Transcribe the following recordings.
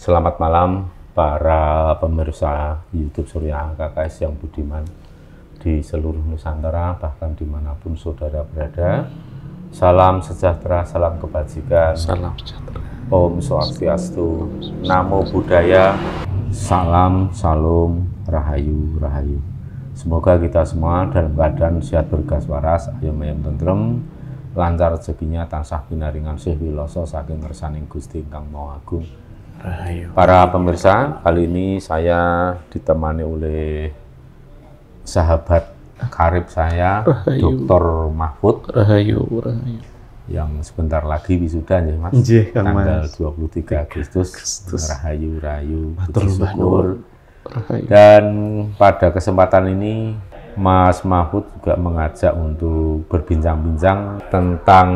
Selamat malam para pemirsa YouTube Surya KKS yang budiman di seluruh Nusantara, bahkan dimanapun saudara berada. Salam sejahtera, salam kebajikan, salam sejahtera, Om Swastiastu, Namo Buddhaya, salam, salum, rahayu, rahayu. Semoga kita semua dalam keadaan sehat bergas waras, ayam ayam tentrem, lancar rezekinya, tansah pinaringan sih wiloso saking ngersaning Gusti Ingkang Maha Agung. rahayu. Para pemirsa, kali ini saya ditemani oleh sahabat karib saya, Rahayu. Dr. Mahfud, Rahayu, rahayu. yang sebentar lagi wisuda nih Mas, Nggih, Kang tanggal Mas. 23 Agustus. Rahayu, rahayu, Matur puji syukur. Rahayu. Dan pada kesempatan ini Mas Mahfud juga mengajak untuk berbincang-bincang tentang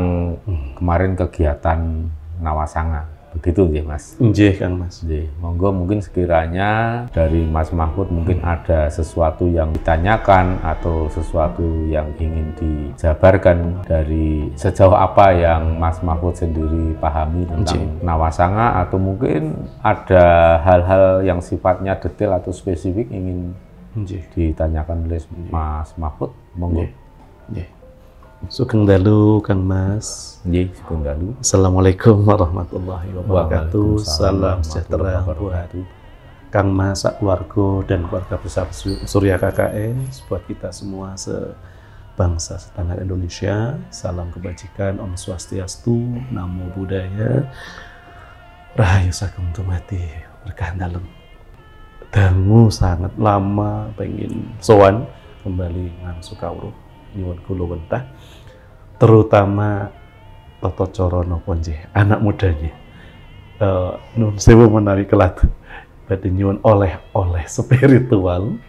kemarin kegiatan Nawasanga. Begitu ya Mas? Nggih, Kang Mas. Jadi, monggo mungkin sekiranya dari Mas Mahfud mungkin ada sesuatu yang ditanyakan atau sesuatu yang ingin dijabarkan dari sejauh apa yang Mas Mahfud sendiri pahami tentang Nawasanga, atau mungkin ada hal-hal yang sifatnya detail atau spesifik ingin ditanyakan oleh Mas Mahfud. Monggo. Nggih. Sugeng dalu, Kang Mas. Nggih, sugeng dalu. Assalamualaikum warahmatullahi wabarakatuh. Waalaikumsalam Salam sejahtera warahmatullahi buat wabarakatuh. Kang Mas, keluarga dan keluarga besar Surya KKS, buat kita semua sebangsa setanah Indonesia. Salam kebajikan, Om Swastiastu, Namo Buddhaya, Rahayu Sagung Tumati, berkah dalem. Dangu sangat lama pengen sowan kembali nang Sukawruh nyuwun kula wentah, terutama Toto Coro napa nggih anak mudanya. Nun sewu menawi kelat badhe nyuwun oleh-oleh spiritual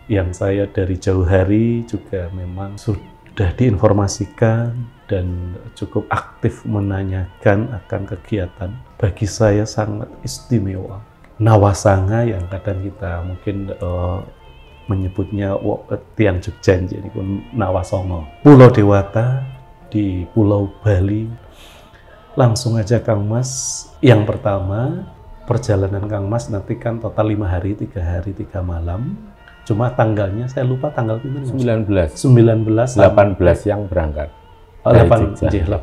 yang saya dari jauh hari juga memang sudah diinformasikan dan cukup aktif menanyakan akan kegiatan bagi saya sangat istimewa. Nawasanga yang kadang kita mungkin menyebutnya Tiang Jogja, jadi pun Nawasanga. Pulau Dewata di Pulau Bali. Langsung aja Kang Mas, yang pertama perjalanan Kang Mas nanti kan total 5 hari, 3 hari, 3 malam. Cuma tanggalnya saya lupa tanggal itu 19 18 yang berangkat. 18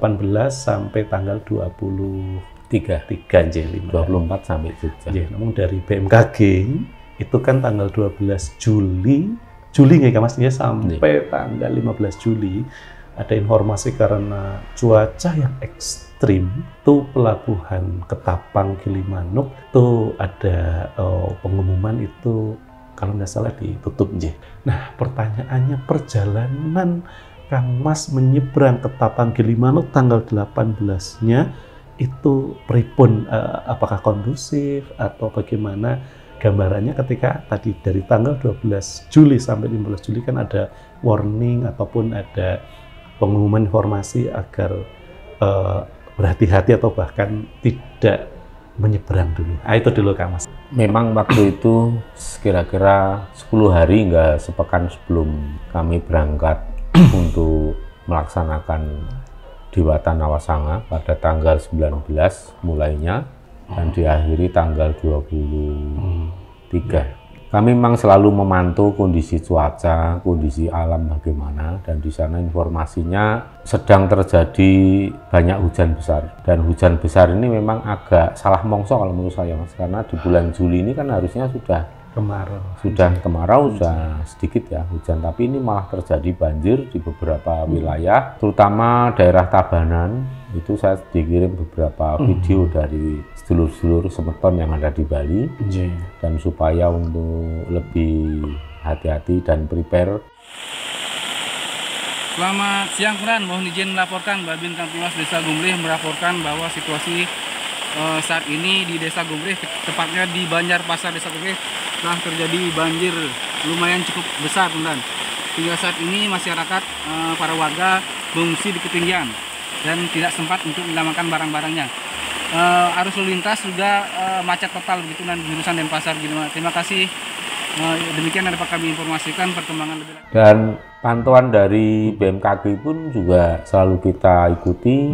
sampai tanggal 23 24 sampai Jogja. Namun dari BMKG itu kan tanggal 12 Juli nggih Mas ya, sampai tanggal 15 Juli ada informasi karena cuaca yang ekstrim tuh pelabuhan Ketapang Gilimanuk tuh ada pengumuman itu kalau nggak salah ditutup nggih. Nah, pertanyaannya perjalanan Kang Mas menyeberang Ketapang Gilimanuk tanggal 18-nya itu pripun, apakah kondusif atau bagaimana gambarannya ketika tadi dari tanggal 12 Juli sampai 15 Juli kan ada warning ataupun ada pengumuman informasi agar berhati-hati atau bahkan tidak menyeberang dulu. Itu dulu Kang Mas. Memang waktu itu kira-kira 10 hari hingga sepekan sebelum kami berangkat untuk melaksanakan Dewata Nawasanga pada tanggal 19 mulainya dan diakhiri tanggal 23. Kami memang selalu memantau kondisi cuaca, kondisi alam bagaimana, dan di sana informasinya sedang terjadi banyak hujan besar. Dan hujan besar ini memang agak salah mongso kalau menurut saya Mas, karena di bulan Juli ini kan harusnya sudah kemarau, sudah sedikit ya hujan, tapi ini malah terjadi banjir di beberapa wilayah, terutama daerah Tabanan. Itu saya dikirim beberapa video dari sedulur-sedulur semeton yang ada di Bali, dan supaya untuk lebih hati-hati dan prepare. Selamat siang, Kuran. Mohon izin melaporkan, Babin Kamtimas Desa Gumrih melaporkan bahwa situasi saat ini di Desa Gumrih, tepatnya di Banjarpasar Desa Gumrih, telah terjadi banjir lumayan cukup besar, Kuran. Hingga saat ini masyarakat, para warga mengungsi di ketinggian dan tidak sempat untuk menyelamatkan barang-barangnya. Arus lalu lintas juga macet total begitu dan jurusan Denpasar gitu. Terima kasih Demikian dapat kami informasikan perkembangan lebih lanjut. Dan pantauan dari BMKG pun juga selalu kita ikuti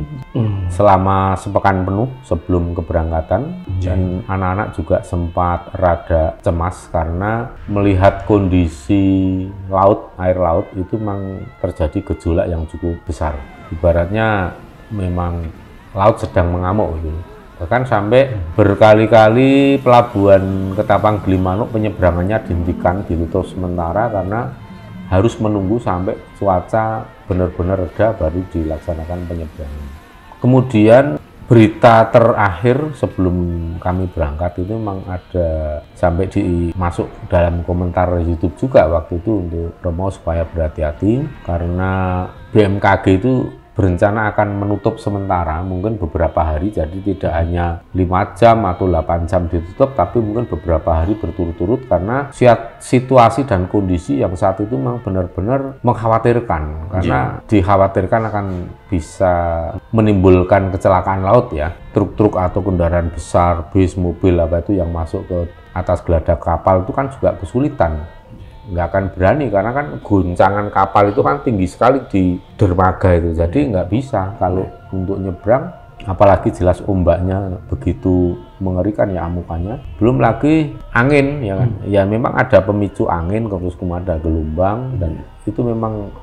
selama sepekan penuh sebelum keberangkatan. Dan anak-anak juga sempat rada cemas karena melihat kondisi laut, air laut itu memang terjadi gejolak yang cukup besar. Ibaratnya memang laut sedang mengamuk gitu. Bahkan sampai berkali-kali pelabuhan Ketapang Gilimanuk penyeberangannya dihentikan, ditutup sementara karena harus menunggu sampai cuaca benar-benar reda baru dilaksanakan penyeberangan. Kemudian berita terakhir sebelum kami berangkat itu memang ada sampai masuk dalam komentar YouTube juga waktu itu untuk Romo supaya berhati-hati karena BMKG itu berencana akan menutup sementara mungkin beberapa hari, jadi tidak hanya 5 jam atau 8 jam ditutup, tapi mungkin beberapa hari berturut-turut karena situasi dan kondisi yang saat itu memang benar-benar mengkhawatirkan karena dikhawatirkan akan bisa menimbulkan kecelakaan laut ya, truk-truk atau kendaraan besar, bis, mobil apa itu yang masuk ke atas geladak kapal itu kan juga kesulitan. Nggak akan berani karena kan goncangan kapal itu kan tinggi sekali di dermaga itu, jadi nggak bisa kalau untuk nyebrang, apalagi jelas ombaknya begitu mengerikan ya amukannya, belum lagi angin ya kan, ya memang ada pemicu angin terus kemudian ada gelombang dan itu memang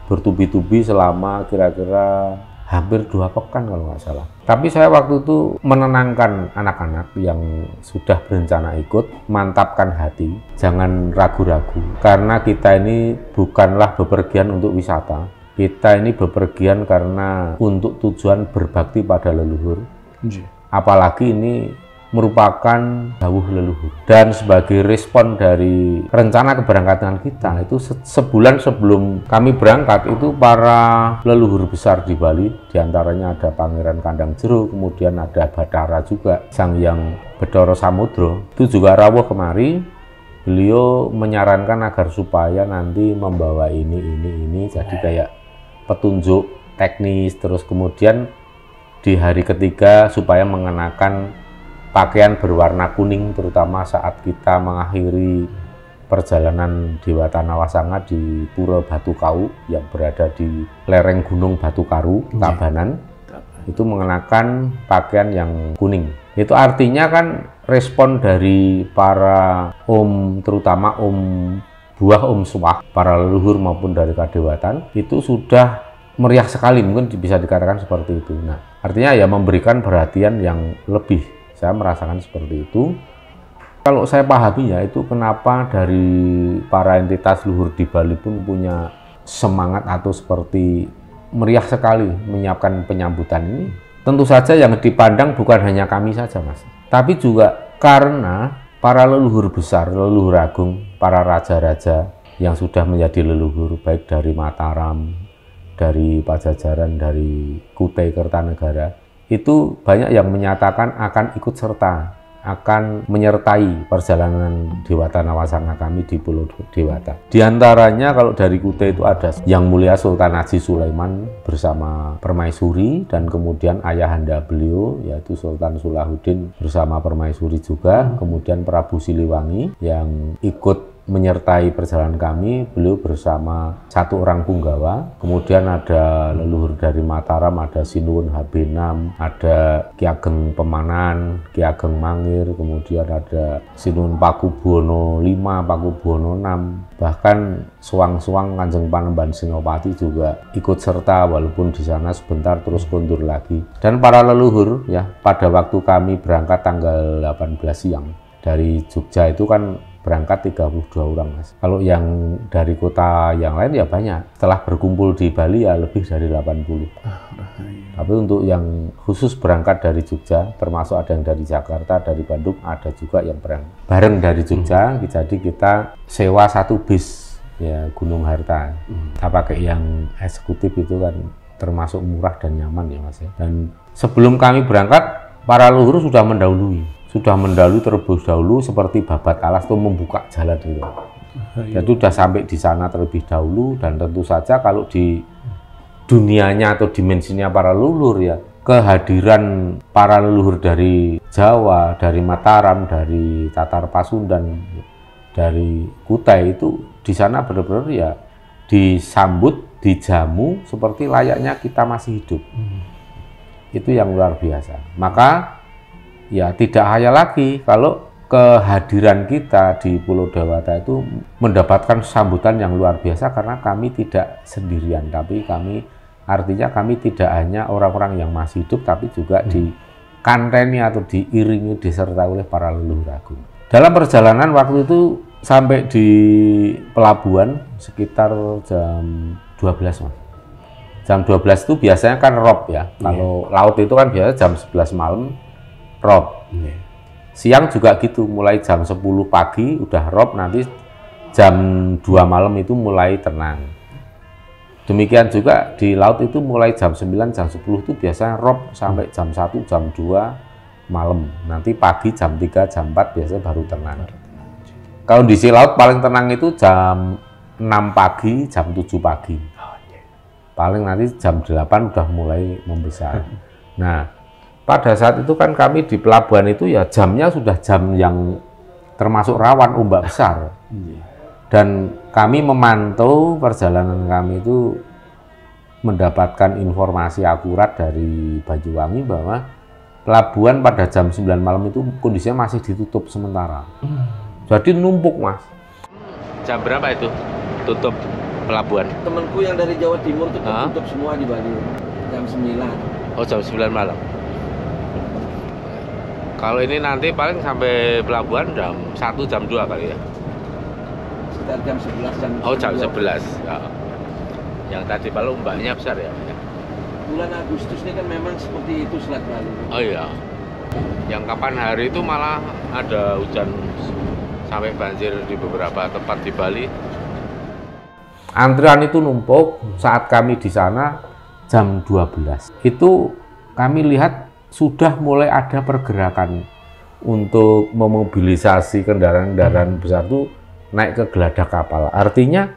bertubi-tubi selama kira-kira hampir 2 pekan kalau nggak salah. Tapi saya waktu itu menenangkan anak-anak yang sudah berencana ikut, mantapkan hati, jangan ragu-ragu. Karena kita ini bukanlah bepergian untuk wisata, kita ini bepergian karena untuk tujuan berbakti pada leluhur. Apalagi ini merupakan dawuh leluhur. Dan sebagai respon dari rencana keberangkatan kita itu sebulan sebelum kami berangkat itu para leluhur besar di Bali, diantaranya ada Pangeran Kandang Jero, kemudian ada Bathara juga, Sang Hyang Bathara Samudra, itu juga rawuh kemari. Beliau menyarankan agar supaya nanti membawa ini, jadi kayak petunjuk teknis, terus kemudian di hari ketiga supaya mengenakan pakaian berwarna kuning, terutama saat kita mengakhiri perjalanan Dewata Nawasanga di Pura Batu Kau yang berada di lereng Gunung Batu Karu, Tabanan, itu mengenakan pakaian yang kuning. Itu artinya kan respon dari para terutama buah Suwah, para leluhur maupun dari Kadewatan, itu sudah meriah sekali, mungkin bisa dikatakan seperti itu. Nah, artinya ya memberikan perhatian yang lebih. Saya merasakan seperti itu. Kalau saya pahami ya itu kenapa dari para entitas luhur di Bali pun punya semangat atau seperti meriah sekali menyiapkan penyambutan ini. Tentu saja yang dipandang bukan hanya kami saja Mas, tapi juga karena para leluhur besar, leluhur agung, para raja-raja yang sudah menjadi leluhur baik dari Mataram, dari Pajajaran, dari Kutai Kertanegara, itu banyak yang menyatakan akan ikut serta, akan menyertai perjalanan Dewata Nawasanga kami di Pulau Dewata. Di antaranya kalau dari Kutai itu ada Yang Mulia Sultan Haji Sulaiman bersama Permaisuri, dan kemudian ayahanda beliau yaitu Sultan Sulahuddin bersama Permaisuri juga, kemudian Prabu Siliwangi yang ikut menyertai perjalanan kami, beliau bersama 1 orang punggawa. Kemudian ada leluhur dari Mataram, ada Sinuwun Habenam, ada Ki Ageng Pemanan, Ki Ageng Mangir, kemudian ada Sinuwun Pakubuwono V, Pakubuwono VI, bahkan Suwang-suwang Kanjeng Panembahan Senopati juga ikut serta walaupun di sana sebentar terus kondur lagi. Dan para leluhur ya, pada waktu kami berangkat tanggal 18 siang dari Jogja itu kan berangkat 32 orang Mas. Kalau yang dari kota yang lain ya banyak. Setelah berkumpul di Bali ya lebih dari 80. Tapi untuk yang khusus berangkat dari Jogja, termasuk ada yang dari Jakarta, dari Bandung, ada juga yang bareng dari Jogja. Jadi kita sewa 1 bis ya Gunung Harta. Kita pakai yang eksekutif itu kan termasuk murah dan nyaman ya Mas ya. Dan sebelum kami berangkat, para leluhur sudah mendahului terlebih dahulu seperti babat alas itu membuka jalan gitu. Jadi sudah sampai di sana terlebih dahulu, dan tentu saja kalau di dunianya atau dimensinya para leluhur ya, kehadiran para leluhur dari Jawa, dari Mataram, dari Tatar Pasundan, dari Kutai itu di sana benar-benar ya disambut, dijamu seperti layaknya kita masih hidup. Itu yang luar biasa. Maka ya tidak hayal lagi kalau kehadiran kita di Pulau Dewata itu mendapatkan sambutan yang luar biasa karena kami tidak sendirian, tapi artinya kami tidak hanya orang-orang yang masih hidup, tapi juga dikanteni atau diiringi, disertai oleh para leluhur agung. Dalam perjalanan waktu itu sampai di pelabuhan sekitar jam 12, Mas. Jam 12 itu biasanya kan rob ya. Kalau laut itu kan biasanya jam 11 malam rob. Siang juga gitu, mulai jam 10 pagi udah rob, nanti jam 2 malam itu mulai tenang. Demikian juga di laut itu mulai jam 9, jam 10 itu biasanya rob sampai jam 1, jam 2 malam. Nanti pagi jam 3, jam 4 biasanya baru tenang. Kondisi laut paling tenang itu jam 6 pagi, jam 7 pagi. Paling nanti jam 8 udah mulai membesar. Nah, pada saat itu kan kami di pelabuhan itu ya jamnya sudah jam yang termasuk rawan ombak besar. Dan kami memantau perjalanan kami itu mendapatkan informasi akurat dari Banyuwangi bahwa pelabuhan pada jam 9 malam itu kondisinya masih ditutup sementara. Jadi numpuk, Mas. Jam berapa itu tutup pelabuhan? Temanku yang dari Jawa Timur tuh tutup semua di Bali jam 9. Oh, jam 9 malam. Kalau ini nanti paling sampai pelabuhan jam 1, jam 2 kali ya? Sekitar jam 11, jam 12. Oh, jam 11. Ya. Yang tadi kalau ombaknya besar ya? Bulan Agustus ini kan memang seperti itu Selat Bali. Oh iya. Yang kapan hari itu malah ada hujan sampai banjir di beberapa tempat di Bali. Antrian itu numpuk saat kami di sana jam 12. Itu kami lihat sudah mulai ada pergerakan untuk memobilisasi kendaraan-kendaraan besar itu naik ke geladak kapal. Artinya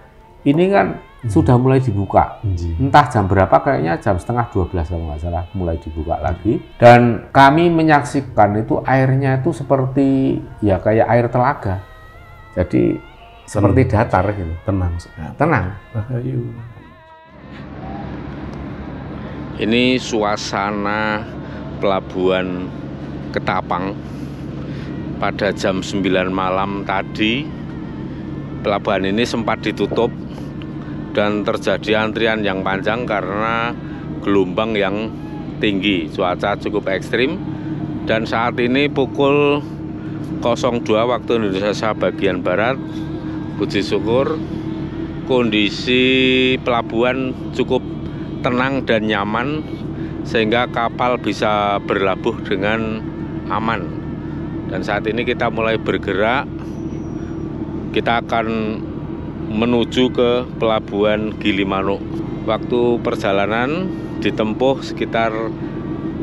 ini kan sudah mulai dibuka. Entah jam berapa, kayaknya jam setengah 12 kalau nggak salah mulai dibuka lagi. Dan kami menyaksikan itu airnya itu seperti ya kayak air telaga. Jadi seperti datar gitu. Tenang sekali. Tenang. Ini suasana pelabuhan Ketapang pada jam 9 malam tadi. Pelabuhan ini sempat ditutup dan terjadi antrian yang panjang karena gelombang yang tinggi, cuaca cukup ekstrim. Dan saat ini pukul 02 waktu Indonesia bagian Barat, puji syukur kondisi pelabuhan cukup tenang dan nyaman sehingga kapal bisa berlabuh dengan aman. Dan saat ini kita mulai bergerak, kita akan menuju ke pelabuhan Gilimanuk. Waktu perjalanan ditempuh sekitar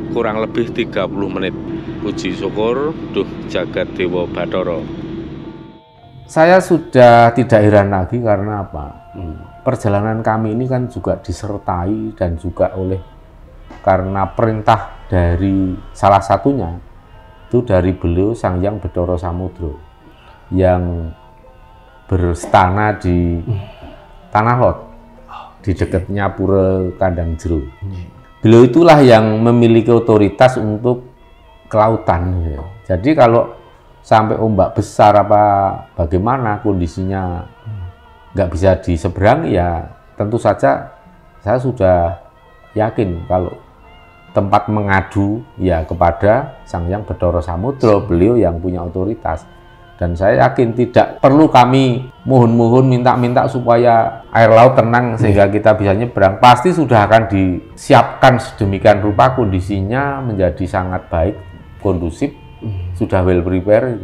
kurang lebih 30 menit. Puji syukur, duh jagat dewa Bathara. Saya sudah tidak heran lagi karena apa? Perjalanan kami ini kan juga disertai dan juga karena perintah dari salah satunya itu dari beliau Sang Hyang Bathara Samudra yang berstana di Tanah Lot di dekatnya Pura Kandang Jero. Beliau itulah yang memiliki otoritas untuk kelautan. Jadi kalau sampai ombak besar apa bagaimana kondisinya nggak bisa diseberangi ya tentu saja saya sudah yakin kalau tempat mengadu ya kepada Sang Hyang Bathara Samudra, beliau yang punya otoritas. Dan saya yakin tidak perlu kami mohon-mohon minta-minta supaya air laut tenang sehingga kita bisa nyebrang. Pasti sudah akan disiapkan sedemikian rupa, kondisinya menjadi sangat baik, kondusif, sudah well prepare.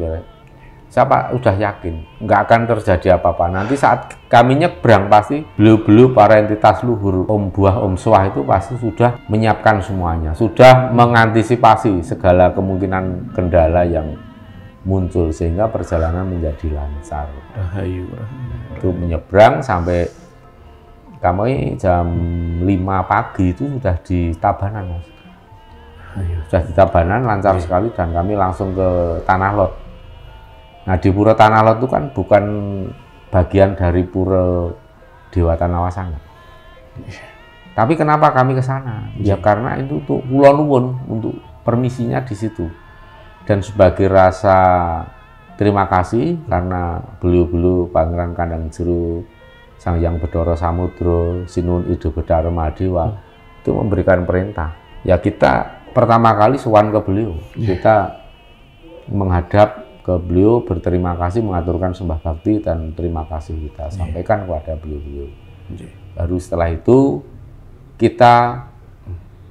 Siapa udah yakin nggak akan terjadi apa-apa. Nanti saat kami nyebrang pasti beliau-beliau para entitas luhur Om Buah Om Swah itu pasti sudah menyiapkan semuanya, sudah mengantisipasi segala kemungkinan kendala yang muncul sehingga perjalanan menjadi lancar. Itu menyeberang sampai kami jam 5 pagi itu sudah di Tabanan, Mas. Sudah di Tabanan lancar sekali dan kami langsung ke Tanah Lot. Nah di Pura Tanah Lot itu kan bukan bagian dari Pura Dewa Tanawasanga. Tapi kenapa kami ke sana? Ya karena itu untuk Pulau Nuwun, untuk permisinya di situ. Dan sebagai rasa terima kasih karena beliau-beliau Pangeran Kandang Jero, Sang Hyang Bathara Samudra, Sinuwun Ida Bathara Dewa itu memberikan perintah. Ya kita pertama kali sowan ke beliau, kita menghadap ke beliau, berterima kasih, mengaturkan sembah bakti dan terima kasih kita sampaikan kepada beliau-beliau. Baru setelah itu kita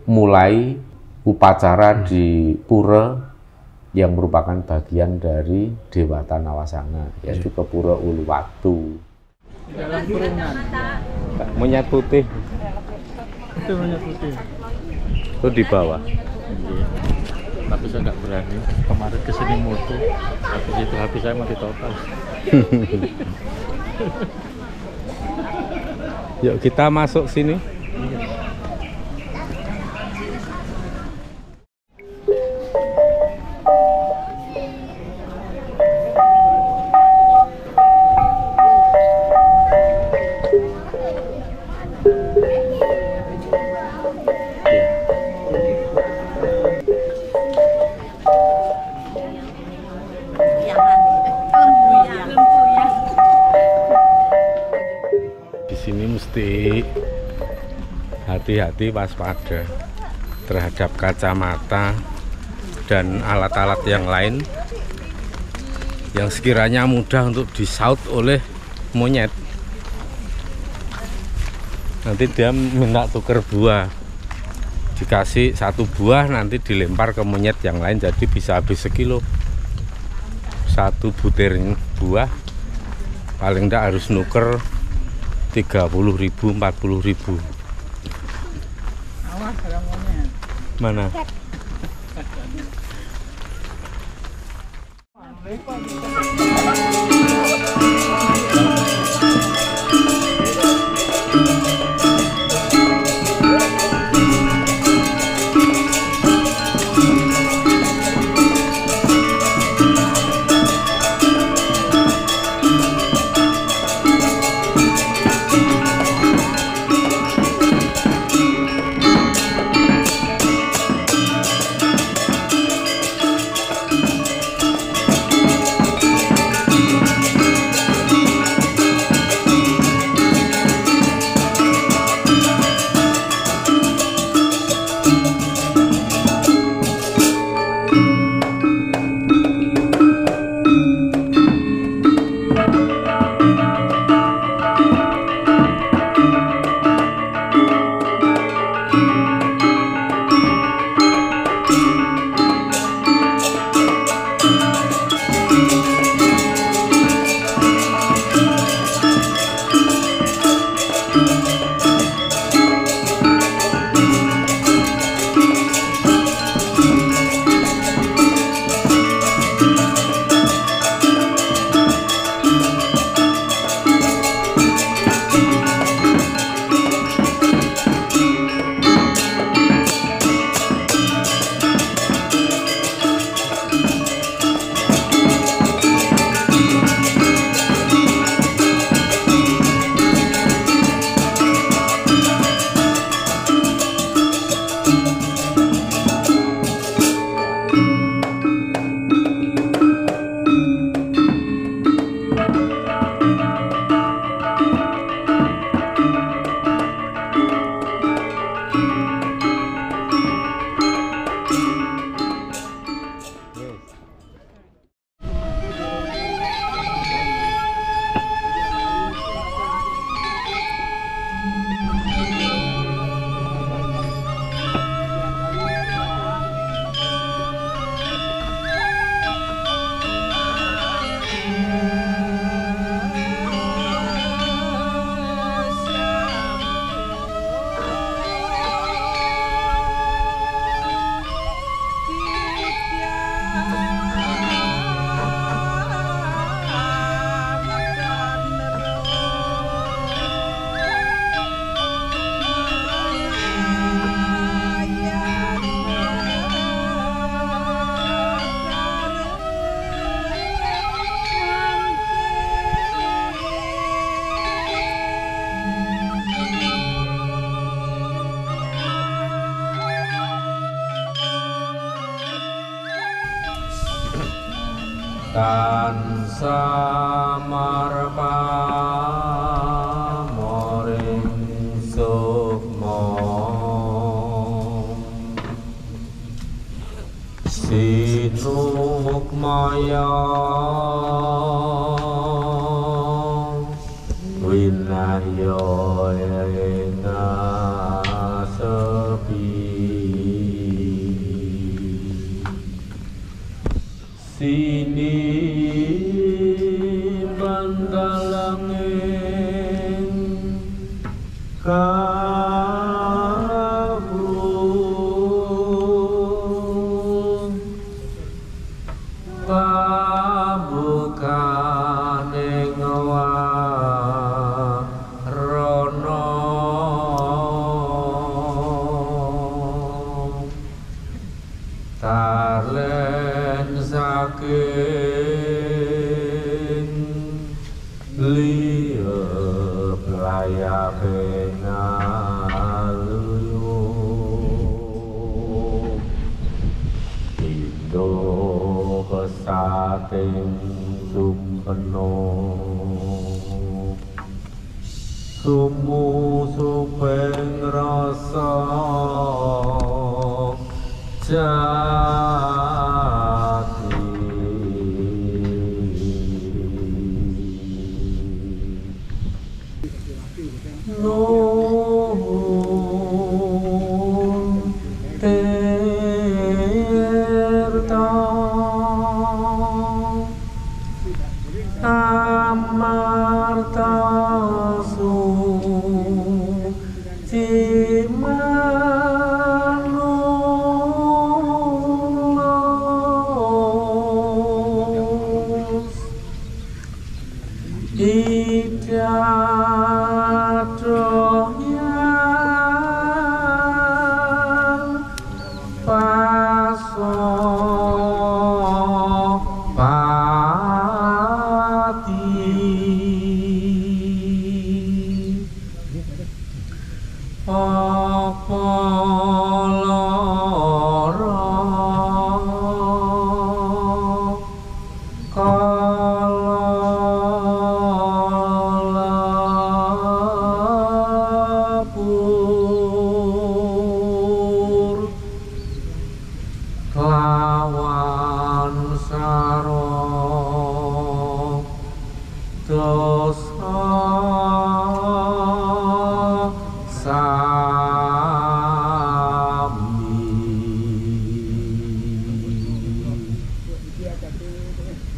mulai upacara di pura yang merupakan bagian dari Dewa Tanawasanga, yaitu ke Pura Uluwatu. Dalam kurungan. Monyet putih Itu monyet putih. itu di bawah. Tapi saya nggak berani. Kemarin kesini moto, habis itu habis saya mati total. Yuk kita masuk sini. Di sini mesti hati-hati, waspada terhadap kacamata dan alat-alat yang lain yang sekiranya mudah untuk disaut oleh monyet. Nanti dia minta tuker buah, dikasih 1 buah nanti dilempar ke monyet yang lain, jadi bisa habis sekilo. 1 butir buah paling tidak harus nuker 30.000, 40.000. Awas ada monyet. Mana? tansah marpa moring sukma sinukmaya winaya sini bandalangin kabung pabukane ngawarana talen saking liya layape ngaluyu indo kesating sumpeno sumu supeng rasa jati Nuhun tirta amarta suci manunggus idadoyan pasopati apa lara kalapur lawan saro dosa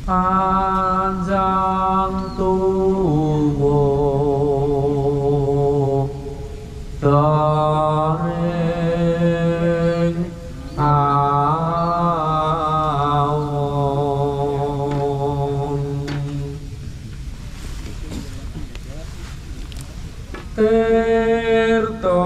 panjang tubuh daring awon tirta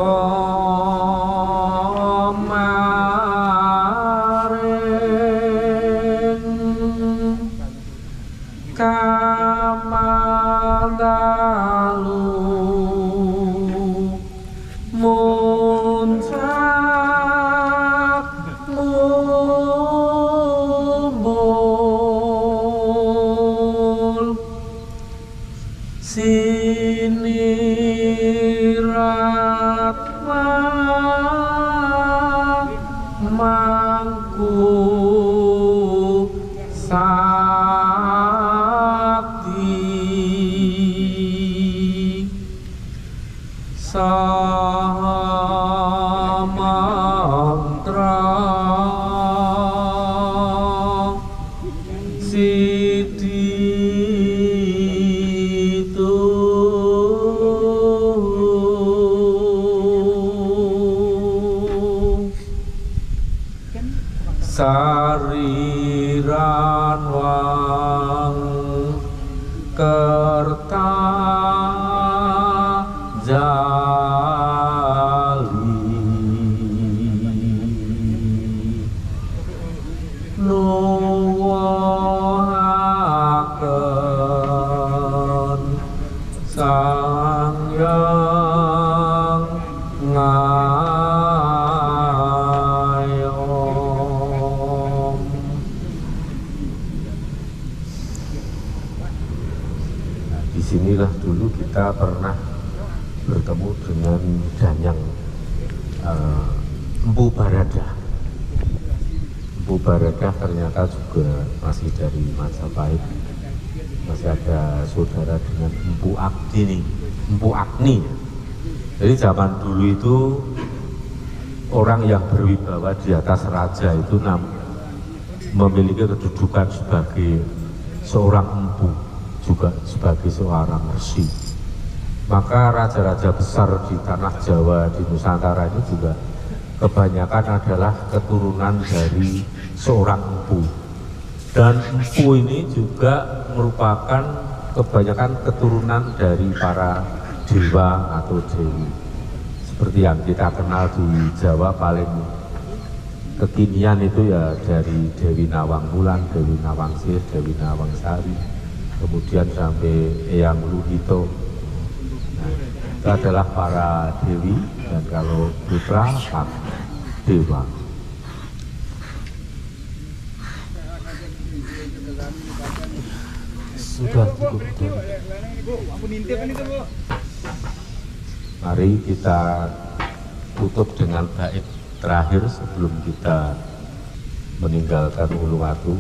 kamandalu muncak mumbul sinirat mangku sakti saha mantra siti sariran wang kerta jali nuwuhaken sang yang ngayom sinilah dulu kita pernah bertemu dengan Danyang Empu Baradah. Empu Baradah ternyata juga masih dari Majapahit. Masih ada saudara dengan Empu Agni, Empu Agni. Jadi zaman dulu itu orang yang berwibawa di atas raja itu memiliki kedudukan sebagai seorang empu, juga sebagai seorang resi. Maka raja-raja besar di tanah Jawa, di Nusantara ini juga kebanyakan adalah keturunan dari seorang empu. Dan empu ini juga merupakan kebanyakan keturunan dari para dewa atau dewi. Seperti yang kita kenal di Jawa paling kekinian itu ya dari Dewi Nawang Wulan, Dewi Nawangsih, Dewi Nawangsari, kemudian sampai Eyang Luhito. Nah, itu adalah para dewi, dan kalau putra Pak Dewa. Sudah cukup. Mari kita tutup dengan bait terakhir sebelum kita meninggalkan Uluwatu.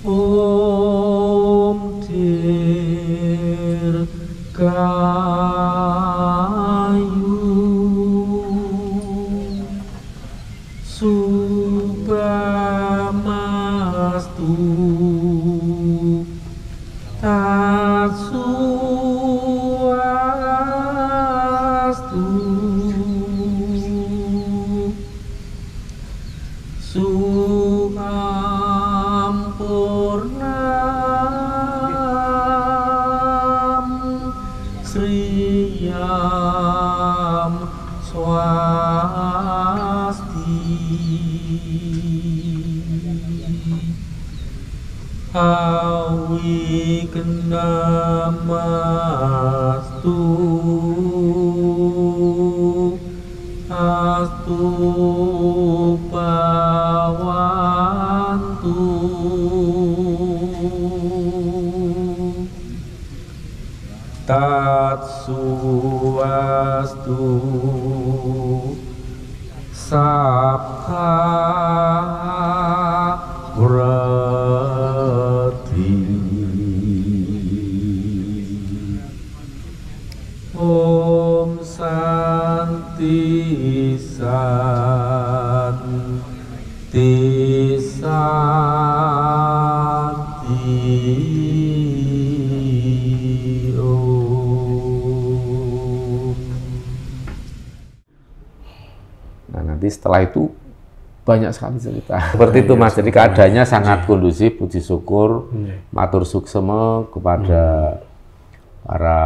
Om Dirgayu Subhamastu Suhampurnam Sriyam Swasti Awignamastu Astu Bawantu Tatsuastu Sabha Vrati Om Santi Santi Santi Om. Nah, nanti setelah itu banyak sekali cerita. Seperti itu Mas, jadi keadaannya sangat kondusif, puji syukur, matur suksema kepada para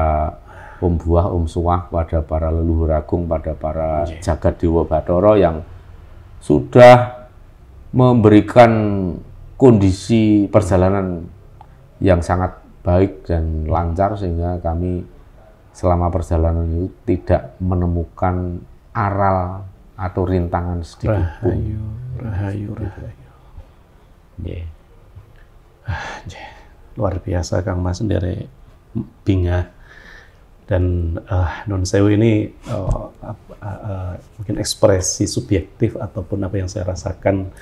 Om Buah, Om Suwah, pada para leluhur agung, pada para jagat Dewa Bathara yang sudah memberikan kondisi perjalanan yang sangat baik dan lancar, sehingga kami selama perjalanan itu tidak menemukan aral atau rintangan sedikit pun. Rahayu. Luar biasa Kang Mas dari Bingah. Dan non sewu ini mungkin ekspresi subjektif ataupun apa yang saya rasakan,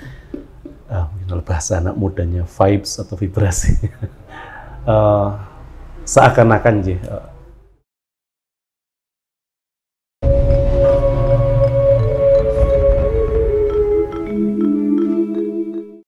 mungkin kalau bahasa anak mudanya vibes atau vibrasi, seakan-akan